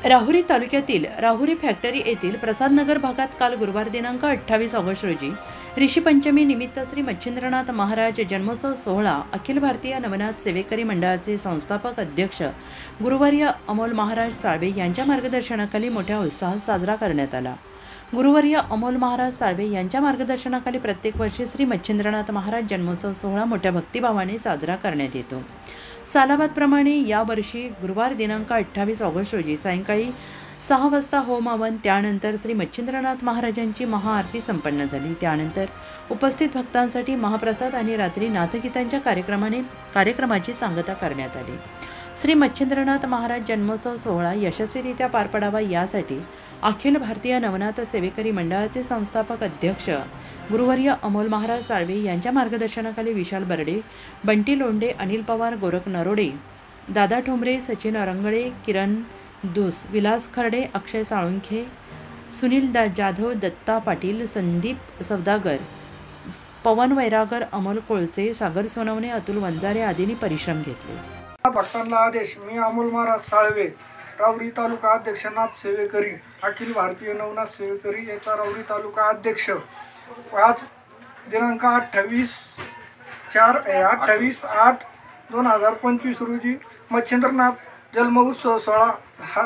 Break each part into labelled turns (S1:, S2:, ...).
S1: राहुरी तालुक्यातील राहुरी फॅक्टरी येथील प्रसादनगर भागात काल गुरुवार दिनांक 28 ऑगस्ट रोजी ऋषी पंचमी निमित्त श्री मच्छिंद्रनाथ महाराज जन्मोत्सव सोहळा अखिल भारतीय नवनाथ सेवेकरी मंडळाचे संस्थापक अध्यक्ष गुरुवर्य अमोल महाराज साळवे यांच्या मार्गदर्शनाखाली मोठ्या उत्साहात साजरा करण्यात आला। गुरुवर्य अमोल महाराज साळवे यांच्या मार्गदर्शनाखाली प्रत्येक वर्षी श्री मच्छिंद्रनाथ महाराज जन्मोत्सव सोहळा मोठ्या भक्तिभावाने साजरा करण्यात येतो। सालाबादप्रमाणे यावर्षी गुरुवार दिनांक 28 ऑगस्ट रोजी सायंकाळी 6 वाजता होम हवन, त्यानंतर श्री मच्छिंद्रनाथ महाराजांची महाआरती संपन्न झाली। त्यानंतर उपस्थित भक्तांसाठी महाप्रसाद आणि रात्री नाथगीतांच्या कार्यक्रमाची सांगता करण्यात आली। श्री मच्छिंद्रनाथ महाराज जन्मोत्सव सोहळा यशस्वीरित्या पार पडावा यासाठी अखिल भारतीय नवनाथ सेवेकरी मंडळाचे संस्थापक अध्यक्ष गुरुवर्य अमोल महाराज साळवे यांच्या मार्गदर्शनाखाली विशाल बर्डे, बंटी लोंढे, अनिल पवार, गोरख नरोडे, दादा ठोंबरे, सचिन अरंगळे, किरण दूस, विलास खर्डे, अक्षय साळुंखे, सुनील जाधव, दत्ता पाटील, संदीप सौदागर, पवन वैरागर, अमोल कोळसे, सागर सोनवणे, अतुल वंजारे आदींनी परिश्रम घेतले।
S2: भक्तांना आदेश। मी अमोल महाराज साळवे, राहुरी तालुका अध्यक्ष नाथ सेवेकरी, अखिल भारतीय नवनाथ सेवेकरी याचा राहुरी तालुका अध्यक्ष। आज दिनांक 28/8/2025 रोजी मच्छिंद्रनाथ जन्मोत्सव सोहळा हा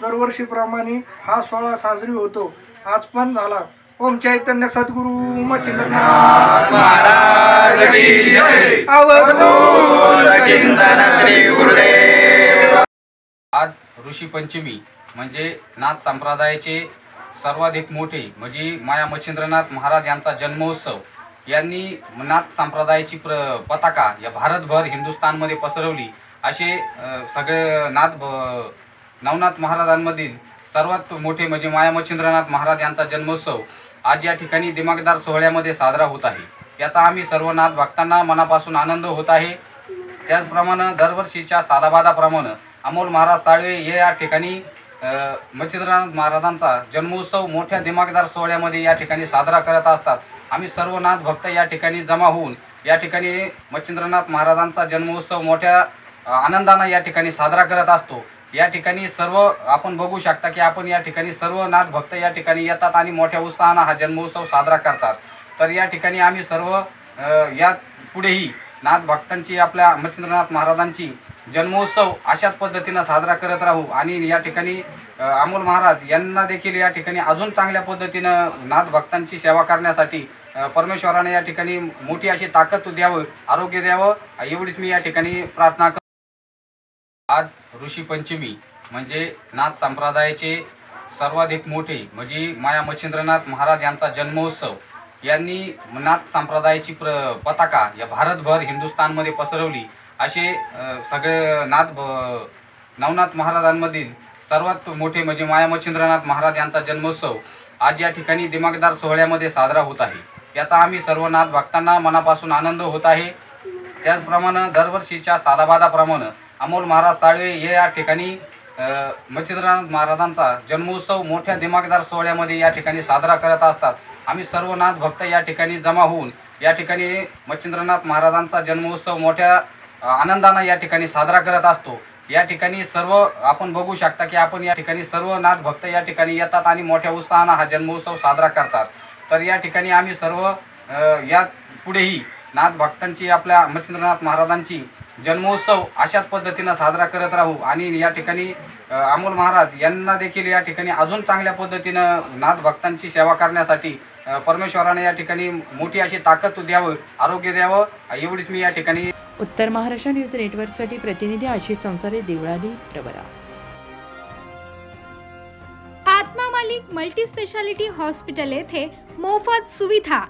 S2: दरवर्षीप्रमाणे हा सोहळा साजरी होतो। आज पण झाला। ओम चैतन्य सद्गुरु मच्छिंद्रनाथ महाराज की जय।
S3: आज ऋषी पंचमी म्हणजे नाथ संप्रदायाचे सर्वाधिक मोठे म्हणजे माया मच्छिंद्रनाथ महाराज यांचा जन्मोत्सव यांनी नाथ संप्रदायाची पताका या भारतभर हिंदुस्थानमध्ये पसरवली। असे सगळे नवनाथ महाराजांमधील सर्वात मोठे म्हणजे माया मच्छिंद्रनाथ महाराज यांचा जन्मोत्सव आज या ठिकाणी दिमागदार सोहळ्यामध्ये साजरा होत आहे। याचा आम्ही सर्व नाथ भक्तांना मनापासून आनंद होत आहे। त्याचप्रमाणे दरवर्षीच्या सालाबादाप्रमाणे अमोल महाराज साळवे हे या ठिकाणी मच्छिंद्रनाथ महाराजांचा जन्मोत्सव मोठ्या दिमागदार सोहळ्यामध्ये या ठिकाणी साजरा करत असतात। आम्ही सर्व नाथ भक्त या ठिकाणी जमा होऊन या ठिकाणी मच्छिंद्रनाथ महाराजांचा जन्मोत्सव मोठ्या आनंदाने या ठिकाणी साजरा करत असतो। या ठिकाणी सर्व आपण बघू शकता की आपण या ठिकाणी सर्व नाथ भक्त या ठिकाणी येतात आणि मोठ्या उत्साहाने हा जन्मोत्सव साजरा करतात। तर या ठिकाणी आम्ही सर्व या पुढेही नाथ भक्तांची आपल्या मच्छिंद्रनाथ महाराजांची जन्मोत्सव अशाच पद्धतीने साजरा करत राहू आणि या ठिकाणी अमोल महाराज यांना देखील या ठिकाणी अजून चांगल्या पद्धतीने नाथ भक्तांची सेवा करण्यासाठी परमेश्वराने या ठिकाणी मोठी अशी ताकद द्यावं, आरोग्य द्यावं, एवढीच मी या ठिकाणी प्रार्थना करतो। आज ऋषी पंचमी म्हणजे नाथ संप्रदायाचे सर्वाधिक मोठे म्हणजे माया मच्छिंद्रनाथ महाराज यांचा जन्मोत्सव यांनी नाथ संप्रदायाची पताका या भारतभर हिंदुस्थानमध्ये पसरवली। असे सगळे नवनाथ महाराजांमधील सर्वात मोठे म्हणजे माया मच्छिंद्रनाथ महाराज यांचा जन्मोत्सव आज या ठिकाणी दिमागदार सोहळ्यामध्ये साजरा होत आहे। याचा आम्ही सर्व नाथ भक्तांना मनापासून आनंद होत आहे। त्याचप्रमाणे दरवर्षीच्या सालाबादाप्रमाणे अमोल महाराज साळवे हे या ठिकाणी मच्छिंद्रनाथ महाराजांचा जन्मोत्सव मोठ्या दिमागदार सोहळ्यामध्ये या ठिकाणी साजरा करत असतात। आम्ही सर्व नाथ भक्त या ठिकाणी जमा होऊन या ठिकाणी मच्छिंद्रनाथ महाराजांचा जन्मोत्सव मोठ्या आनंदाने या ठिकाणी साजरा करत असतो। या ठिकाणी सर्व आपण बघू शकता की आपण या ठिकाणी सर्व नाथ भक्त या ठिकाणी येतात आणि मोठ्या उत्साहाने हा जन्मोत्सव साजरा करतात। तर या ठिकाणी आम्ही सर्व या पुढेही नाथ भक्तांची आपल्या मच्छिंद्रनाथ महाराजांची जन्मोत्सव अशाच पद्धतीने साजरा करत राहू आणि या ठिकाणी अमोल महाराज यांना देखील या ठिकाणी अजून चांगल्या पद्धतीने नाथ भक्तांची सेवा करण्यासाठी परमेश्वराने या ठिकाणी मोठी अशी ताकद द्यावं, आरोग्य द्यावं, एवढीच मी या ठिकाणी।
S1: उत्तर महाराष्ट्र न्यूज नेटवर्कसाठी प्रतिनिधी आशिष संसारे, देवळाली, प्रवरा।
S4: आत्मा मालिक मल्टी स्पेशालिटी हॉस्पिटल येथे मोफत सुविधा,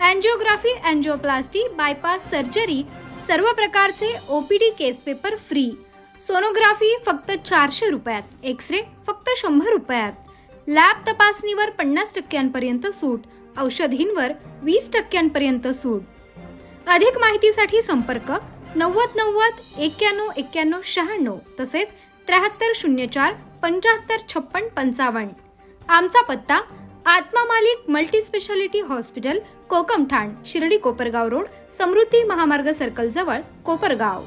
S4: एंजियोग्राफी, एंजियोप्लास्टी, बायपास सर्जरी, सर्व प्रकारचे ओपीडी केस पेपर फ्री, सोनोग्राफी फक्त 400 रुपयात, एक्सरे फक्त 100 रुपयात, लॅब तपासणीवर 50% सूट, औषधींवर 20% सूट। अधिक माहितीसाठी संपर्क 90 90 91 91 96 तसेच 73 04 75 56 55। आमचा पत्ता Atma Malik multi speciality hospital, Kokamthan, Shirdi Kopargaon road, Samruddhi Mahamarg circle जवळ, कोपरगाव।